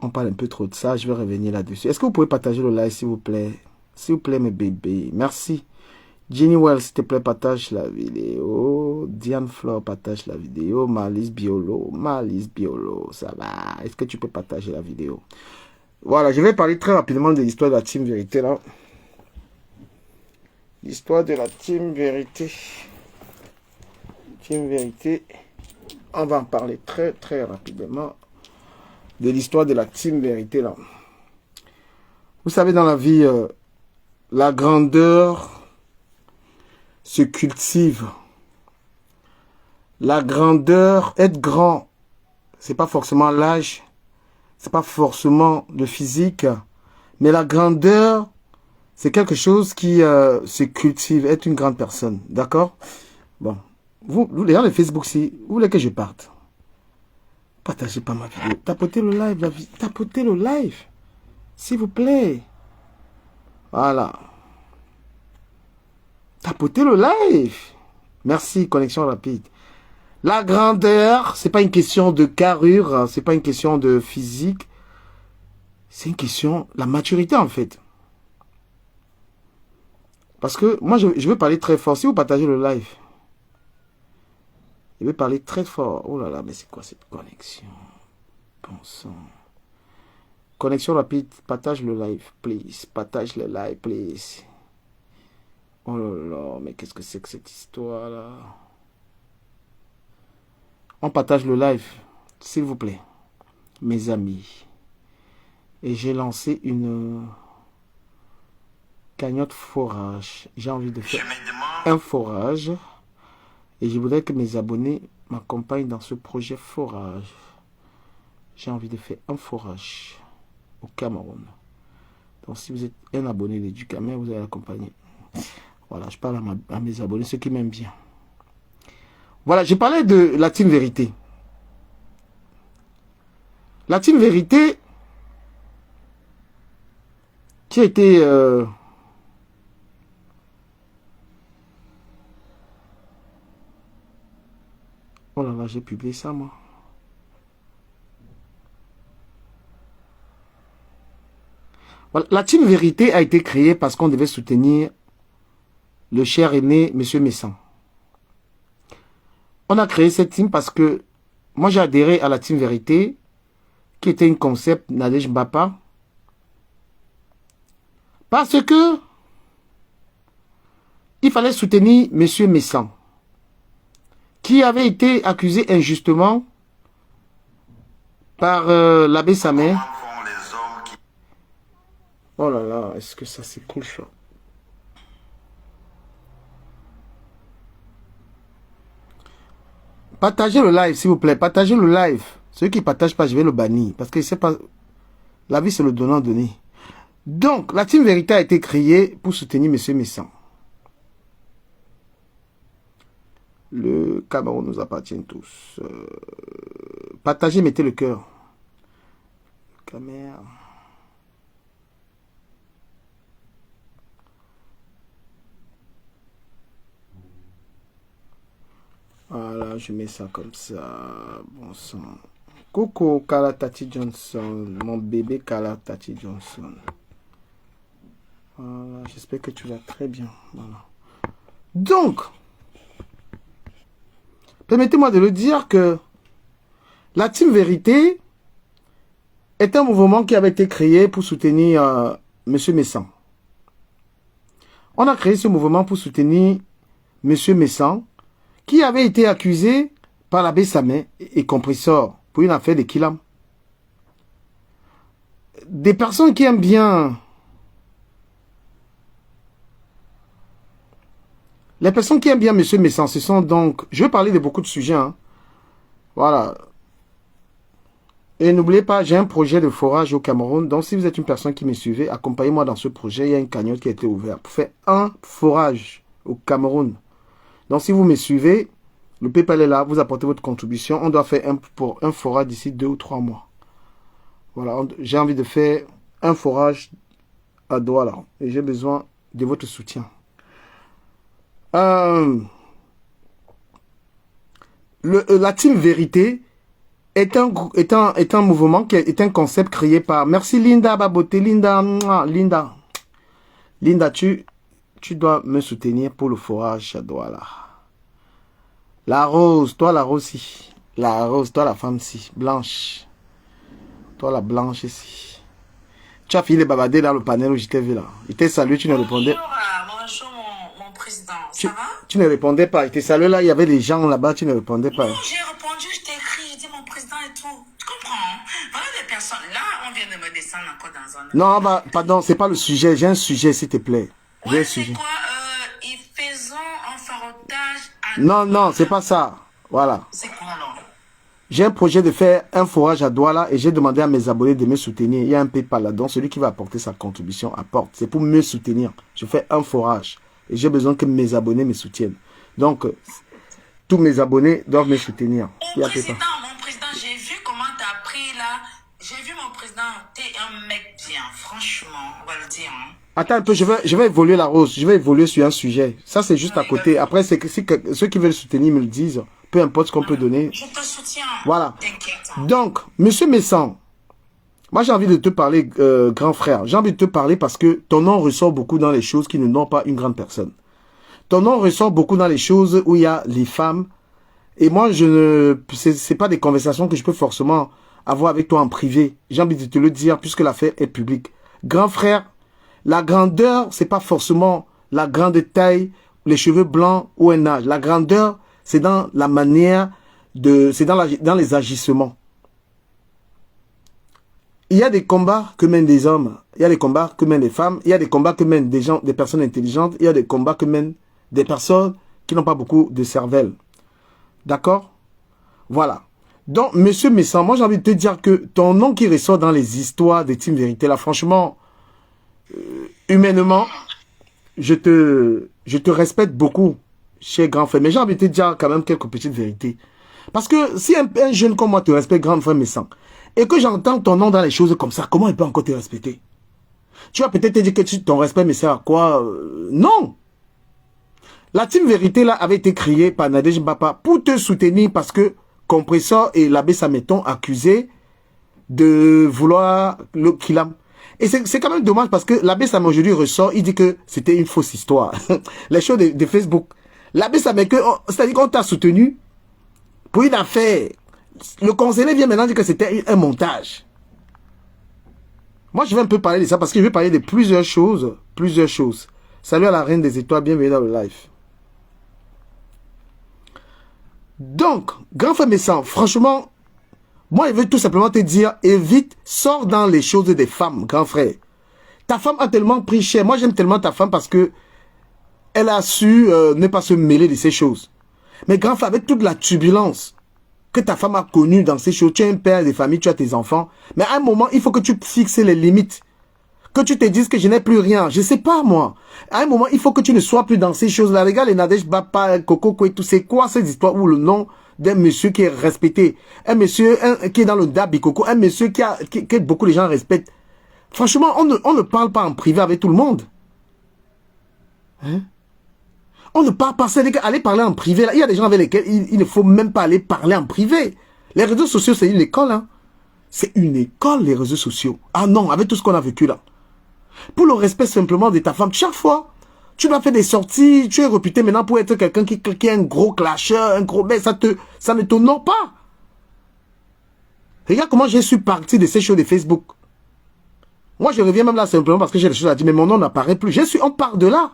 On parle un peu trop de ça, je vais revenir là-dessus. Est-ce que vous pouvez partager le live, s'il vous plaît? S'il vous plaît, mes bébés. Merci. Jenny Wells, s'il te plaît, partage la vidéo. Diane Flore, partage la vidéo. Malice Biolo, ça va. Est-ce que tu peux partager la vidéo? Voilà, je vais parler très rapidement de l'histoire de la Team Vérité, là. L'histoire de la Team Vérité. Team Vérité. On va en parler très, très rapidement de l'histoire de la Team Vérité, là. Vous savez, dans la vie, la grandeur se cultive. La grandeur, être grand, c'est pas forcément l'âge, c'est pas forcément le physique, mais la grandeur, c'est quelque chose qui se cultive, être une grande personne, d'accord? Bon, vous les gens de Facebook, si vous voulez que je parte, partagez pas ma vidéo, tapotez le live, tapotez le live, s'il vous plaît. Voilà. Tapotez le live. Merci, connexion rapide. La grandeur, c'est pas une question de carrure, c'est pas une question de physique. C'est une question de la maturité, en fait. Parce que moi, je veux parler très fort. Si vous partagez le live, je vais parler très fort. Oh là là, mais c'est quoi cette connexion? Bon sang. Connexion rapide, partage le live, please. Partage le live, please. Oh là là, mais qu'est-ce que c'est que cette histoire-là? On partage le live, s'il vous plaît, mes amis. Et j'ai lancé une cagnotte forage. J'ai envie de faire un forage. Et je voudrais que mes abonnés m'accompagnent dans ce projet forage. J'ai envie de faire un forage au Cameroun. Donc si vous êtes un abonné du Cameroun, vous allez l'accompagner. Voilà, je parle à mes abonnés, ceux qui m'aiment bien. Voilà, j'ai parlé de la Team Vérité. La Team Vérité, qui a été... Oh là là, j'ai publié ça, moi. Voilà, la Team Vérité a été créée parce qu'on devait soutenir le cher aîné, M. Messan. On a créé cette team parce que moi, j'ai adhéré à la Team Vérité, qui était un concept Nadej Mbapa. Parce que il fallait soutenir M. Messan, qui avait été accusé injustement par l'abbé Samet. Oh là là, est-ce que ça c'est cool ça? Partagez le live, s'il vous plaît. Partagez le live. Ceux qui ne partagent pas, je vais le bannir. Parce que c'est pas... La vie, c'est le donnant-donné. Donc, la Team Vérité a été créée pour soutenir M. Messan. Le Cameroun nous appartient tous. Partagez, mettez le cœur. Caméra. Voilà, je mets ça comme ça. Bon sang. Coucou Kalatati Johnson. Mon bébé Kalatati Johnson. Voilà, j'espère que tu vas très bien. Voilà. Donc, permettez-moi de le dire que la Team Vérité est un mouvement qui avait été créé pour soutenir M. Messan. On a créé ce mouvement pour soutenir M. Messan, qui avait été accusé par l'abbé Samet et compresseur pour une affaire de Kilam. Des personnes qui aiment bien... Les personnes qui aiment bien M. Messan, ce sont donc... Je vais parler de beaucoup de sujets. Hein. Voilà. Et n'oubliez pas, j'ai un projet de forage au Cameroun. Donc si vous êtes une personne qui me suivait, accompagnez-moi dans ce projet. Il y a une cagnotte qui a été ouverte pour faire un forage au Cameroun. Donc si vous me suivez, le PayPal est là, vous apportez votre contribution. On doit faire un forage d'ici 2 ou 3 mois. Voilà, j'ai envie de faire un forage à Douala. Et j'ai besoin de votre soutien. La Team Vérité est un mouvement qui est un concept créé par... Merci Linda Baboté, Linda, Linda. Linda, tu dois me soutenir pour le forage à Douala. La rose, toi la rose si. La rose, toi la femme si. Blanche. Toi la blanche ici. Tu as fini de babader dans le panel où je t'ai vu là. Il t'a salué, tu ne répondais pas. Bonjour mon président, ça va? Tu ne répondais pas. Il t'a salué là, il y avait des gens là-bas, tu ne répondais pas. Non, j'ai répondu, je t'ai écrit, j'ai dit mon président et tout. Tu comprends? Voilà des personnes. Là, on vient de me descendre encore dans un... Non, bah, pardon, c'est pas le sujet. J'ai un sujet, s'il te plaît. J'ai un c'est sujet. quoi? Ils faisons un farotage à... Non, non, c'est pas ça. Voilà. C'est quoi alors? J'ai un projet de faire un forage à Douala et j'ai demandé à mes abonnés de me soutenir. Il y a un PayPal là-dedans. Celui qui va apporter sa contribution apporte. C'est pour me soutenir. Je fais un forage. Et j'ai besoin que mes abonnés me soutiennent. Donc, tous mes abonnés doivent me soutenir. Mon président, j'ai vu comment tu as pris là. J'ai vu mon président, t'es un mec bien, franchement, on va le dire. Hein. Attends un peu, je vais évoluer la rose. Je vais évoluer sur un sujet. Ça, c'est juste à côté. Après, c'est que si ceux qui veulent soutenir me le disent. Peu importe ce qu'on peut donner. Je te soutiens. Voilà. T'inquiète. Donc, Monsieur Messan, moi j'ai envie de te parler, grand frère. J'ai envie de te parler parce que ton nom ressort beaucoup dans les choses qui ne n'ont pas une grande personne. Ton nom ressort beaucoup dans les choses où il y a les femmes. Et moi, c'est pas des conversations que je peux forcément avoir avec toi en privé. J'ai envie de te le dire puisque l'affaire est publique. Grand frère, la grandeur, c'est pas forcément la grande taille, les cheveux blancs ou un âge. La grandeur, c'est dans la manière c'est dans les agissements. Il y a des combats que mènent des hommes, il y a des combats que mènent des femmes, il y a des combats que mènent des gens, des personnes intelligentes, il y a des combats que mènent des personnes qui n'ont pas beaucoup de cervelle. D'accord? Voilà. Donc, Monsieur Messan, moi j'ai envie de te dire que ton nom qui ressort dans les histoires des Team Vérité, là, franchement, humainement, je te respecte beaucoup, cher grand frère. Mais j'ai envie de te dire quand même quelques petites vérités. Parce que si un jeune comme moi te respecte, grand frère Messan, et que j'entends ton nom dans les choses comme ça, comment il peut encore te respecter? Tu vas peut-être te dire que ton respect me sert à quoi? Non! La Team Vérité là avait été créée par Nadège Mbapa pour te soutenir parce que Compressor et l'abbé Sameton accusés de vouloir le Kilam. Et c'est quand même dommage parce que l'abbé Sameton aujourd'hui ressort, il dit que c'était une fausse histoire. Les choses de Facebook. L'abbé Sameton, c'est-à-dire qu'on t'a soutenu pour une affaire. Le conseiller vient maintenant dire que c'était un montage. Moi, je vais un peu parler de ça parce que je vais parler de plusieurs choses. Plusieurs choses. Salut à la reine des étoiles, bienvenue dans le live. Donc, grand frère Messan, franchement, moi, je veux tout simplement te dire, évite, sors dans les choses des femmes, grand frère. Ta femme a tellement pris cher. Moi, j'aime tellement ta femme parce que elle a su ne pas se mêler de ces choses. Mais grand frère, avec toute la turbulence que ta femme a connue dans ces choses, tu es un père de famille, tu as tes enfants. Mais à un moment, il faut que tu fixes les limites. Que tu te dises que je n'ai plus rien. Je ne sais pas, moi. À un moment, il faut que tu ne sois plus dans ces choses-là. Regarde les Nadège Bapa, Coco, et tout. C'est quoi cette histoire où le nom d'un monsieur qui est respecté? Un monsieur qui est dans le Dabi Coco. Un monsieur que beaucoup de gens respectent. Franchement, on ne parle pas en privé avec tout le monde. Hein? On ne parle pas. C'est aller parler en privé. Là. Il y a des gens avec lesquels il ne faut même pas aller parler en privé. Les réseaux sociaux, c'est une école. Hein? C'est une école, les réseaux sociaux. Ah non, avec tout ce qu'on a vécu là. Pour le respect simplement de ta femme, chaque fois, tu dois faire des sorties, tu es réputé maintenant pour être quelqu'un qui est un gros clasheur, un gros... Mais ça ne t'honore pas. Regarde comment je suis parti de ces choses de Facebook. Moi, je reviens même là simplement parce que j'ai des choses à dire, mais mon nom n'apparaît plus. On part de là.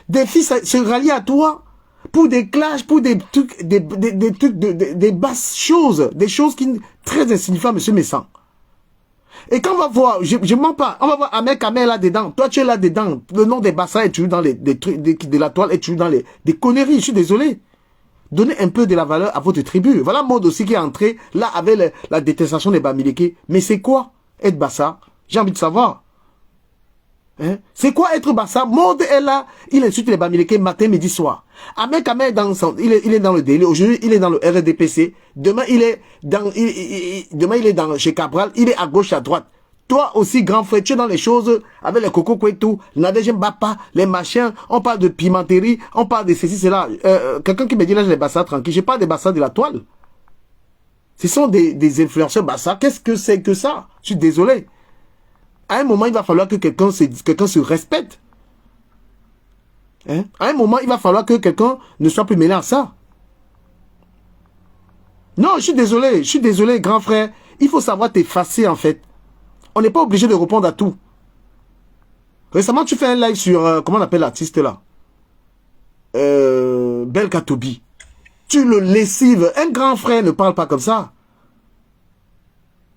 Des filles se rallient à toi pour des clashs, pour des trucs, des basses choses, des choses qui très insignifiantes, monsieur Messan. Et quand on va voir, je mens pas, on va voir Ahmed Kamel là-dedans, toi tu es là-dedans, le nom des bassins est toujours dans des trucs, de la toile est toujours dans des conneries, je suis désolé. Donnez un peu de la valeur à votre tribu. Voilà Mode aussi qui est entré, là, avec la détestation des Bamileke. Mais c'est quoi être Bassa? J'ai envie de savoir. Hein? C'est quoi être Bassa? Mode est là, il insulte les Bamileke matin, midi, soir. Ahmed Kamel il est dans le délai. Aujourd'hui, il est dans le RDPC. Demain, il est dans chez Cabral. Il est à gauche, à droite. Toi aussi, grand frère, tu es dans les choses avec les Coco Kwetou, Nadège Mbapa, les machins. On parle de pimenterie, on parle de ceci, cela. Quelqu'un qui me dit là, j'ai les Bassa tranquille. Je parle des Bassa de la toile. Ce sont des influenceurs Bassa. Qu'est-ce que c'est que ça? Je suis désolé. À un moment, il va falloir que quelqu'un se respecte. Hein? À un moment, il va falloir que quelqu'un ne soit plus mêlé à ça. Non, je suis désolé, grand frère. Il faut savoir t'effacer, en fait. On n'est pas obligé de répondre à tout. Récemment, tu fais un live sur, comment on appelle l'artiste là? Belka Tobi. Tu le lessives. Un grand frère ne parle pas comme ça.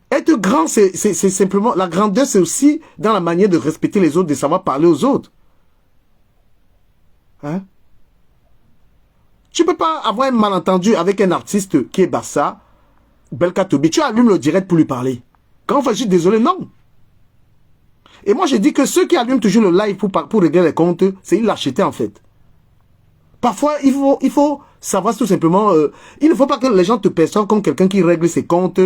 Être grand, c'est simplement... La grandeur, c'est aussi dans la manière de respecter les autres, de savoir parler aux autres. Hein? Tu peux pas avoir un malentendu avec un artiste qui est Bassa, Belka Tobi. Tu allumes le direct pour lui parler. Quand je suis désolé, non. Et moi, je dis que ceux qui allument toujours le live pour régler les comptes, c'est une lâcheté en fait. Parfois, il faut savoir tout simplement... il ne faut pas que les gens te perçoivent comme quelqu'un qui règle ses comptes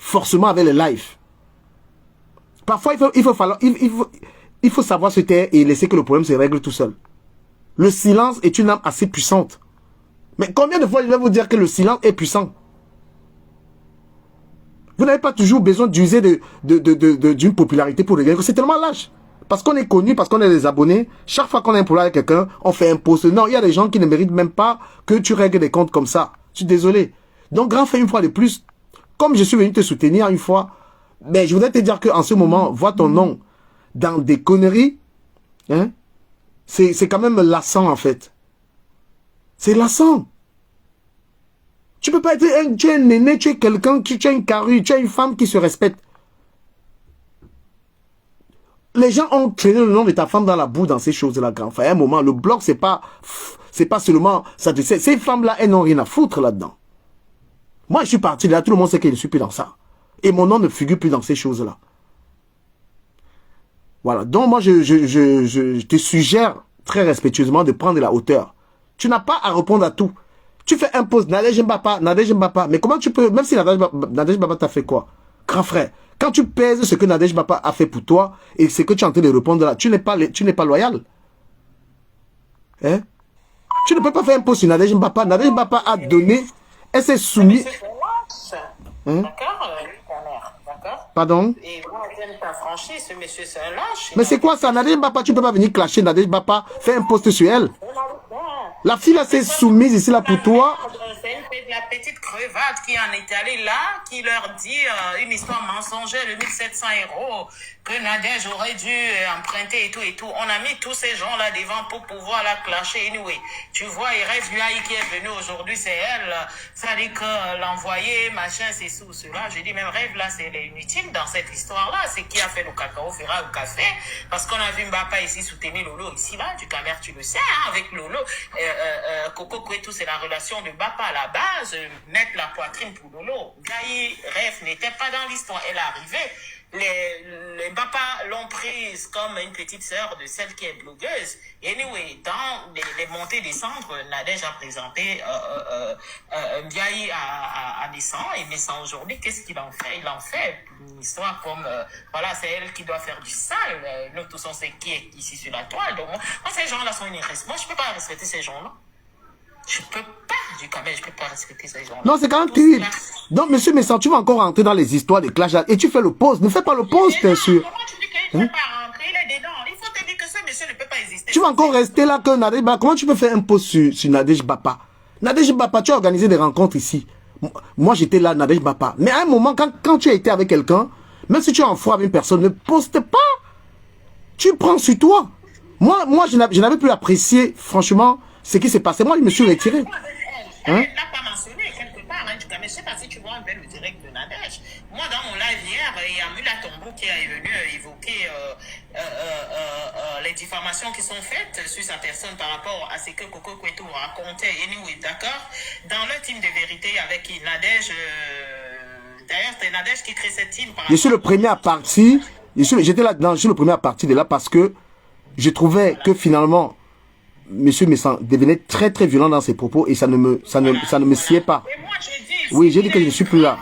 forcément avec le live. Parfois, il faut savoir se taire et laisser que le problème se règle tout seul. Le silence est une arme assez puissante. Mais combien de fois je vais vous dire que le silence est puissant? Vous n'avez pas toujours besoin d'user d'une popularité pour régler. C'est tellement lâche. Parce qu'on est connu, parce qu'on est des abonnés. Chaque fois qu'on a un problème avec quelqu'un, on fait un post. Non, il y a des gens qui ne méritent même pas que tu règles des comptes comme ça. Je suis désolé. Donc, grand frère, une fois de plus, comme je suis venu te soutenir une fois, mais je voudrais te dire qu'en ce moment, voir ton nom dans des conneries, hein, c'est quand même lassant en fait. C'est lassant. Tu peux pas être tu es un aîné, tu es quelqu'un, tu es une carrure, tu es une femme qui se respecte. Les gens ont traîné le nom de ta femme dans la boue dans ces choses-là, grand frère. À un moment, le blog, c'est pas seulement ça. Ces femmes-là, elles n'ont rien à foutre là-dedans. Moi, je suis parti de là, tout le monde sait que je ne suis plus dans ça. Et mon nom ne figure plus dans ces choses-là. Voilà. Donc, moi, je te suggère très respectueusement de prendre de la hauteur. Tu n'as pas à répondre à tout. Tu fais un post, Nadège Mbapa. Mais comment tu peux, même si Nadège Mbapa t'a fait quoi? Grand frère, quand tu pèses ce que Nadège Mbapa a fait pour toi et ce que tu es en train de répondre là, tu n'es pas loyal. Hein? Tu ne peux pas faire un post sur Nadège Mbapa. Nadège Mbapa a donné, elle s'est soumise. Hein? D'accord, ta mère, d'accord? Pardon? Et moi, je n'aime pas franchi, ce monsieur, c'est un lâche. Mais c'est quoi ça? Nadège Mbapa, tu ne peux pas venir clasher Nadège Mbapa, faire un post sur elle. La fille là s'est soumise ici là pour toi. C'est la petite crevate qui en est allée là, qui leur dit une histoire mensongère de 1700 € que Nadège aurait dû emprunter et tout. On a mis tous ces gens là devant pour pouvoir la clasher. Anyway, tu vois, il reste lui qui est venu aujourd'hui, c'est elle. Ça dit que l'envoyer, machin, c'est sous cela. Je dis même Rêve là, c'est inutile dans cette histoire là. C'est qui a fait le cacao fera au café. Parce qu'on a vu Mbapa ici soutenir Lolo ici là, du Camer, tu le sais, hein, avec Lolo. Coco Kwetou, c'est la relation de Mbapa à la base, mettre la poitrine pour Lolo. Gaï, Rêve n'était pas dans l'histoire, elle est arrivée. Les Mbapa l'ont prise comme une petite sœur de celle qui est blogueuse. Anyway, dans les montées descendre, Nadège a présenté Ndiaye à Nissan, et Nissan aujourd'hui, qu'est-ce qu'il en fait? Il en fait une histoire comme, voilà, c'est elle qui doit faire du sale. Nous tous on sait qui est ici sur la toile. Donc, moi, ces gens-là sont inirresponsables. Moi, je peux pas respecter ces gens-là. Je peux pas, du Camer, je peux pas respecter ces gens-là. Non, c'est quand même terrible. Donc, monsieur Messan, tu vas encore rentrer dans les histoires de clash et tu fais le post. Ne fais pas le post, bien sûr. Comment tu dis qu'il ne peut pas rentrer? Il est dedans. Il faut te dire que ce monsieur ne peut pas exister. Tu vas encore rester là que Nadège Mbapa. Comment tu peux faire un post sur Nadège Mbapa? Nadège Mbapa, tu as organisé des rencontres ici. Moi, j'étais là, Nadège Mbapa. Mais à un moment, quand tu as été avec quelqu'un, même si tu es en froid avec une personne, ne poste pas. Tu prends sur toi. Moi, je n'avais plus apprécié, franchement, ce qui s'est passé. Moi, je me suis retiré. Elle n'a pas mentionné quelque part, hein, mais je ne sais pas si tu vois un peu le direct de Nadège. Moi, dans mon live hier, il y a Mula Tombo qui est venu évoquer les diffamations qui sont faites sur sa personne par rapport à ce que Coco Kwetou racontait. Anyway, d'accord? Dans le team de vérité avec qui Nadège, d'ailleurs, c'est Nadège qui crée cette team. Je suis le premier à partir. J'étais là-dedans, je suis le premier à partir de là parce que je trouvais que finalement, monsieur Messan devenait très très violent dans ses propos et ça ne me sied pas. Et moi, je dis, oui, j'ai dit que je ne suis plus là.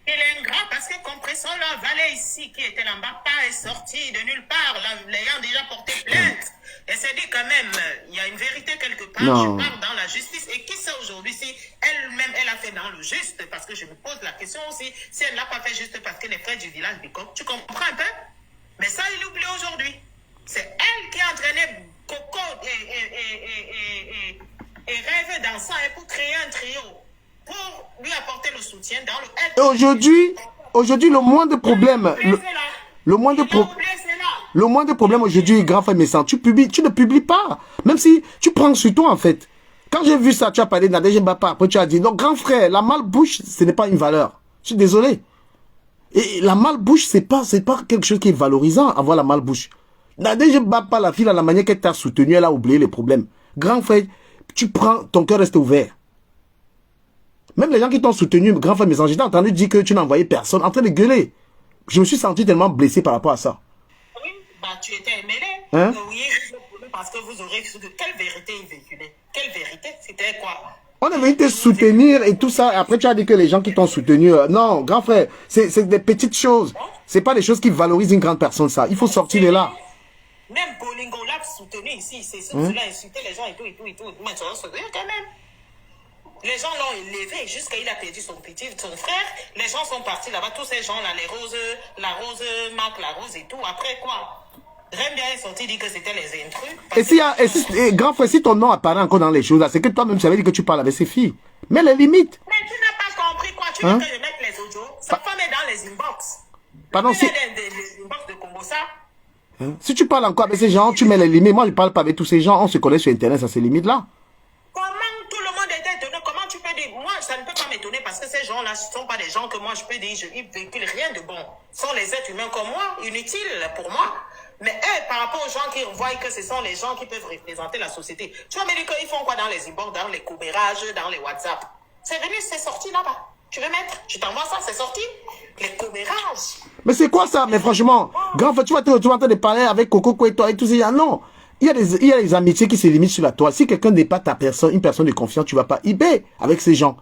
Il est ingrat parce que Compression la vallée ici qui était là, Mbapa est sorti de nulle part, l'ayant déjà porté plainte. Et c'est dit quand même, il y a une vérité quelque part, Non. je parle dans la justice. Et qui sait aujourd'hui si elle-même elle a fait dans le juste, parce que je me pose la question aussi, si elle n'a pas fait juste parce que les frères du village du Coq, tu comprends un peu? Mais ça, il oublie aujourd'hui. C'est elle qui a entraîné Coco et Rêve dans ça pour créer un trio, pour lui apporter le soutien dans le... Aujourd'hui, le moindre problème... Le moindre problème aujourd'hui, grand frère Messan, tu ne publies pas. Même si tu prends sur toi, en fait. Quand j'ai vu ça, tu as parlé de Nadège Mbapa. Après, tu as dit, non, grand frère, la malbouche, ce n'est pas une valeur. Je suis désolé. Et la malbouche, c'est pas quelque chose qui est valorisant, avoir la malbouche. Nadège Mbapa, la fille, à la manière qu'elle t'a soutenu, elle a oublié les problèmes. Grand frère, tu prends, ton cœur reste ouvert. Même les gens qui t'ont soutenu, grand frère Messan, j'ai entendu dire que tu n'as envoyé personne en train de gueuler. Je me suis senti tellement blessé par rapport à ça. Oui, bah tu étais mêlé. Hein? Oui, parce que vous aurez su de quelle vérité il véhiculait. Quelle vérité? C'était quoi? On est venu te soutenir et tout ça. Après, tu as dit que les gens qui t'ont soutenu... non, grand frère, c'est des petites choses. C'est pas des choses qui valorisent une grande personne, ça. Il faut sortir de là. Même Bolingo l'a soutenu ici. C'est sûr qu'il a insulté les gens et tout. Mais ça va se dire quand même. Les gens l'ont élevé jusqu'à il a perdu son frère. Les gens sont partis là-bas. Tous ces gens-là, la rose, Marc, la rose et tout. Après quoi? Rembien est sorti dit que c'était les intrus. Et grand frère, si ton nom apparaît encore dans les choses là, c'est que toi-même tu avais dit que tu parles avec ces filles. Mais les limites. Mais tu n'as pas compris quoi? Tu veux que je mette les audios? Sa femme est dans les inbox. Pardon, si... les inbox de Congo, ça. Si tu parles encore avec ces gens, tu mets les limites. Moi, je ne parle pas avec tous ces gens. On se connaît sur Internet, ça, ces limites-là. Comment tout le monde est étonné? Comment tu peux dire? Moi, ça ne peut pas m'étonner parce que ces gens-là ne sont pas des gens que moi, je peux dire, ils véhiculent rien de bon. Ce sont les êtres humains comme moi, inutiles pour moi. Mais eux, par rapport aux gens qui voient que ce sont les gens qui peuvent représenter la société, tu vas me dire qu'ils font quoi dans les inbox, dans les commérages, dans les WhatsApp? C'est venu, c'est sorti là-bas. Tu veux mettre? Tu t'envoies ça, c'est sorti? Les commérages. Mais c'est quoi ça? Mais franchement, grand frère, tu vas en train de parler avec Coco Koueto et tous ces gens. Non. Il y a des amitiés qui se limitent sur la toile. Si quelqu'un n'est pas ta personne, une personne de confiance, tu ne vas pas eBay avec ces gens.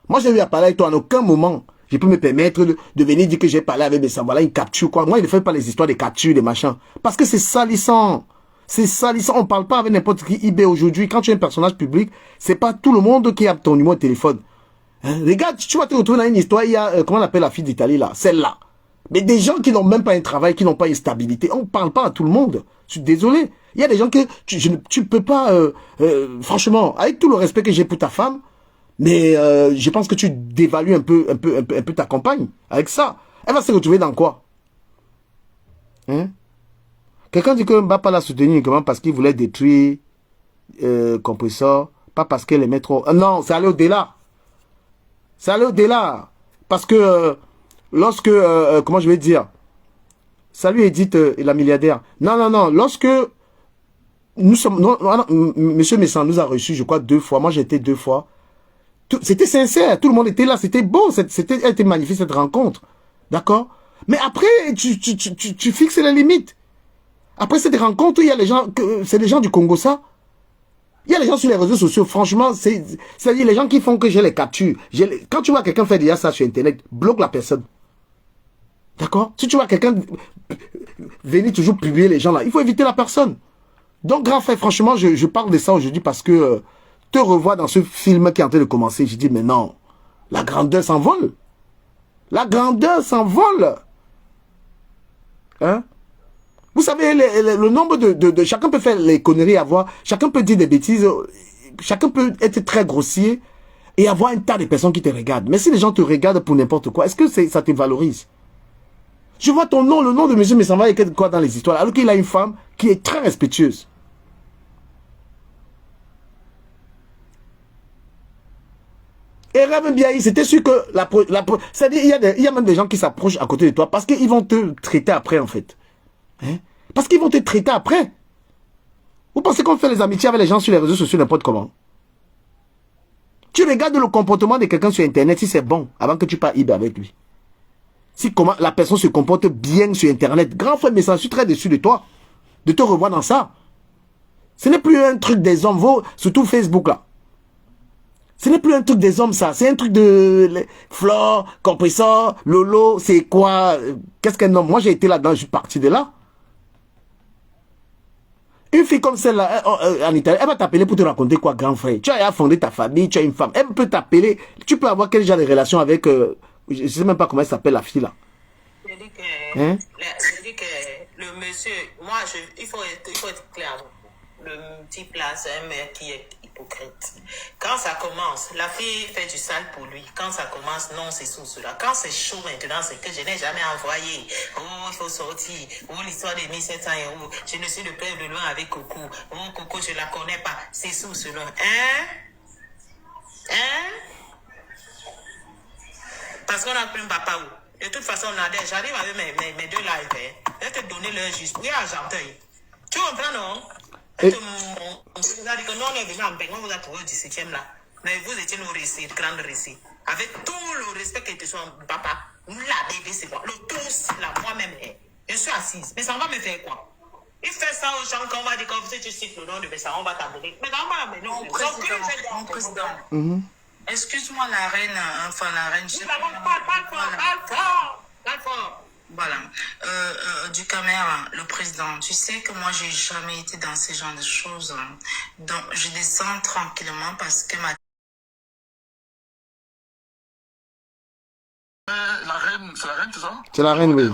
Moi, j'ai eu à parler avec toi en aucun moment. Je peux me permettre de venir dire que j'ai parlé avec mes sambres. Voilà, une capture, quoi. Moi, il ne fait pas les histoires des captures, des machins. Parce que c'est salissant. C'est salissant. On ne parle pas avec n'importe qui eBay aujourd'hui. Quand tu es un personnage public, c'est pas tout le monde qui a ton numéro de téléphone. Regarde, tu vas te retrouver dans une histoire, il y a, comment on appelle la fille d'Italie, là? Celle-là. Mais des gens qui n'ont même pas un travail, qui n'ont pas une stabilité. On ne parle pas à tout le monde. Je suis désolé. Il y a des gens que tu peux pas, franchement, avec tout le respect que j'ai pour ta femme, mais je pense que tu dévalues un peu ta compagne avec ça. Elle va se retrouver dans quoi? Quelqu'un dit que Mbapa l'a soutenu uniquement parce qu'il voulait détruire Compressor, pas parce qu'elle aimait trop. Non, c'est allé au-delà. C'est allé au-delà. Parce que lorsque, comment je vais dire, salut Edith, la milliardaire. Non, lorsque nous sommes, Monsieur Messan nous a reçus, je crois, 2 fois. Moi, j'ai été 2 fois. C'était sincère, tout le monde était là, c'était beau, c'était magnifique cette rencontre. D'accord? Mais après, tu fixes les limites. Après cette rencontre, il y a les gens, c'est les gens du Congo, ça. Il y a les gens sur les réseaux sociaux, franchement, c'est-à-dire les gens qui font que j'ai les captures. Quand tu vois quelqu'un faire déjà ça sur Internet, bloque la personne. D'accord? Si tu vois quelqu'un venir toujours publier les gens là, il faut éviter la personne. Donc, grand frère, franchement, je parle de ça aujourd'hui parce que te revoir dans ce film qui est en train de commencer, je dis, mais non, la grandeur s'envole. La grandeur s'envole. Hein? Vous savez, le nombre de... Chacun peut faire les conneries, chacun peut dire des bêtises, chacun peut être très grossier et avoir un tas de personnes qui te regardent. Mais si les gens te regardent pour n'importe quoi, est-ce que ça te valorise? Je vois ton nom, le nom de monsieur Messamba est quoi dans les histoires, alors qu'il a une femme qui est très respectueuse. Et Rêve bien, c'était sûr que c'est-à-dire, il y a même des gens qui s'approchent à côté de toi parce qu'ils vont te traiter après, en fait. Hein? Parce qu'ils vont te traiter après. Vous pensez qu'on fait les amitiés avec les gens sur les réseaux sociaux n'importe comment? Tu regardes le comportement de quelqu'un sur Internet si c'est bon avant que tu parles eBay avec lui. Si comment la personne se comporte bien sur Internet. Grand frère, mais ça, je suis très déçu de toi. De te revoir dans ça. Ce n'est plus un truc des hommes, surtout Facebook là. Ce n'est plus un truc des hommes, ça. C'est un truc de Flore, Compressor, Lolo, c'est quoi? Qu'est-ce qu'un homme? Moi, j'ai été là-dedans, je suis parti de là. Une fille comme celle-là, en Italie, elle va t'appeler pour te raconter quoi, grand frère? Tu as fondé ta famille, tu as une femme. Elle peut t'appeler. Tu peux avoir quel genre de relation avec... je ne sais même pas comment elle s'appelle, la fille, là. Je dis que, Hein? je dis que le monsieur, moi, il faut être clair. Le type là, c'est un mec qui est hypocrite. Quand ça commence, la fille fait du sale pour lui. Quand ça commence, non, c'est sous cela. Quand c'est chaud maintenant, c'est que je n'ai jamais envoyé. Oh, il faut sortir. Oh, l'histoire des 1700 euros. Je ne suis de père de loin avec Coco. Oh, Coco, je la connais pas. C'est sous cela. Hein? Hein? Parce qu'on a pris un papa où? De toute façon, j'arrive avec mes deux lives. Hein. Je vais te donner leur juste. Oui, à Argenteuil. Tu comprends, non? On vous a dit que nous, on est venu en Beng, on vous a trouvé au 17e là. Mais vous étiez nos récits, grands récits. Avec tout le respect que tu sois, papa, la bébé, c'est quoi? Le tous, là, moi-même, je suis assise. Mais ça va me faire quoi? Il fait ça aux gens qu'on va dire, comme si tu cites le nom de ça, on va t'amener. Mais on va amener. Mon président. Excuse-moi, la reine, enfin, la reine. Pas fort. Voilà. Du caméra, le président, tu sais que moi, j'ai jamais été dans ce genre de choses. Donc, je descends tranquillement parce que ma... La reine, c'est la reine, c'est ça? C'est la reine, oui.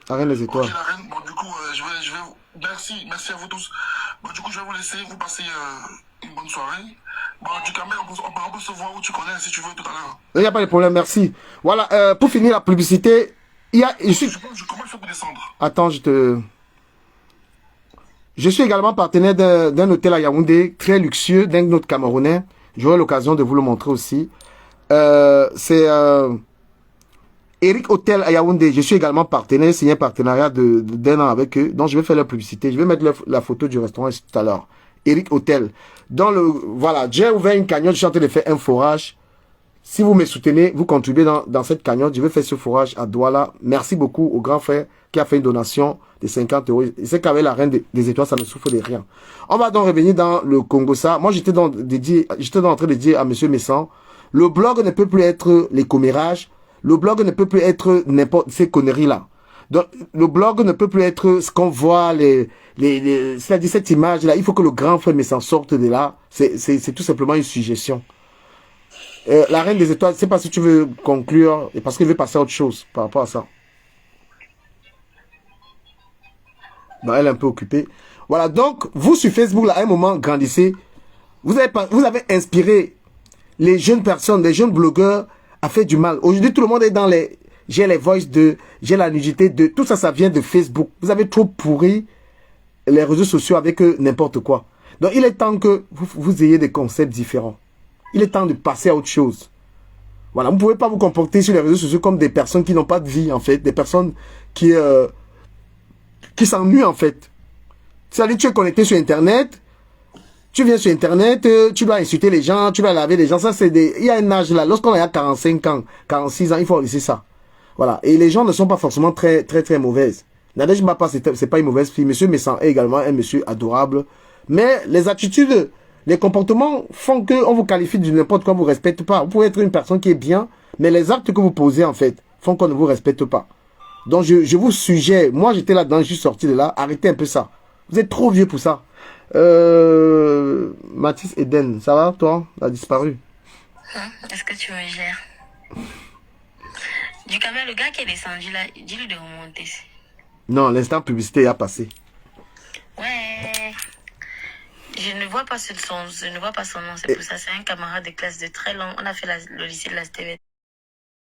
La reine des étoiles. Ok, la reine. Bon, du coup, je vais... Merci à vous tous. Bon, du coup, je vais vous laisser, vous passer une bonne soirée. Bon, du caméra, on peut se voir où tu connais, si tu veux, tout à l'heure. Il n'y a pas de problème, merci. Voilà, pour finir la publicité, il y a... Comment je fais pour descendre? Attends, Je suis également partenaire d'un hôtel à Yaoundé, très luxueux, d'un autre Camerounais. J'aurai l'occasion de vous le montrer aussi. C'est Eric Hotel à Yaoundé. Je suis également partenaire, signé un partenariat d'un an avec eux. Donc, je vais faire la publicité. Je vais mettre la photo du restaurant tout à l'heure. Eric Hotel. Voilà, j'ai ouvert une cagnotte, je suis en train de faire un forage. Si vous me soutenez, vous contribuez dans cette cagnotte, je vais faire ce forage à Douala. Merci beaucoup au grand frère qui a fait une donation de 50 euros. Il sait qu'avec la reine des étoiles, ça ne souffre de rien. On va donc revenir dans le Congo. Moi, j'étais en train de dire à monsieur Messan, le blog ne peut plus être les commérages. Le blog ne peut plus être n'importe ces conneries-là. Donc, le blog ne peut plus être ce qu'on voit, c'est-à-dire cette image-là. Il faut que le grand frère Messan sorte de là. C'est tout simplement une suggestion. La reine des étoiles, je ne sais pas si tu veux conclure, parce qu'il veut passer à autre chose par rapport à ça. Bon, elle est un peu occupée. Voilà, donc, vous sur Facebook, là, à un moment, grandissez. Vous avez inspiré les jeunes personnes, les jeunes blogueurs à faire du mal. Aujourd'hui, tout le monde est dans les... J'ai les voices j'ai la nudité de... Tout ça, ça vient de Facebook. Vous avez trop pourri les réseaux sociaux avec n'importe quoi. Donc, il est temps que vous ayez des concepts différents. Il est temps de passer à autre chose. Voilà, vous ne pouvez pas vous comporter sur les réseaux sociaux comme des personnes qui n'ont pas de vie, en fait. Des personnes qui s'ennuient, en fait. C'est-à-dire, tu es connecté sur Internet, tu viens sur Internet, tu dois insulter les gens, tu dois laver les gens. Ça, c'est il y a un âge là. Lorsqu'on a 45 ans, 46 ans, il faut laisser ça. Voilà. Et les gens ne sont pas forcément très, très, très mauvaises. Nadège Mbapa, c'est pas une mauvaise fille. Monsieur Messan est également un monsieur adorable. Mais les attitudes... Les comportements font qu'on vous qualifie de n'importe quoi, on ne vous respecte pas. Vous pouvez être une personne qui est bien, mais les actes que vous posez, en fait, font qu'on ne vous respecte pas. Donc, je vous suggère, moi j'étais là-dedans, je suis sorti de là, arrêtez un peu ça. Vous êtes trop vieux pour ça. Mathis Eden, ça va, toi? A disparu. Est-ce que tu me gères? Du caméra, le gars qui est descendu là, dis-lui de remonter. Non, l'instant publicité a passé. Ouais. Je ne vois pas son nom, c'est pour ça. C'est un camarade de classe de très long. On a fait le lycée de la STV.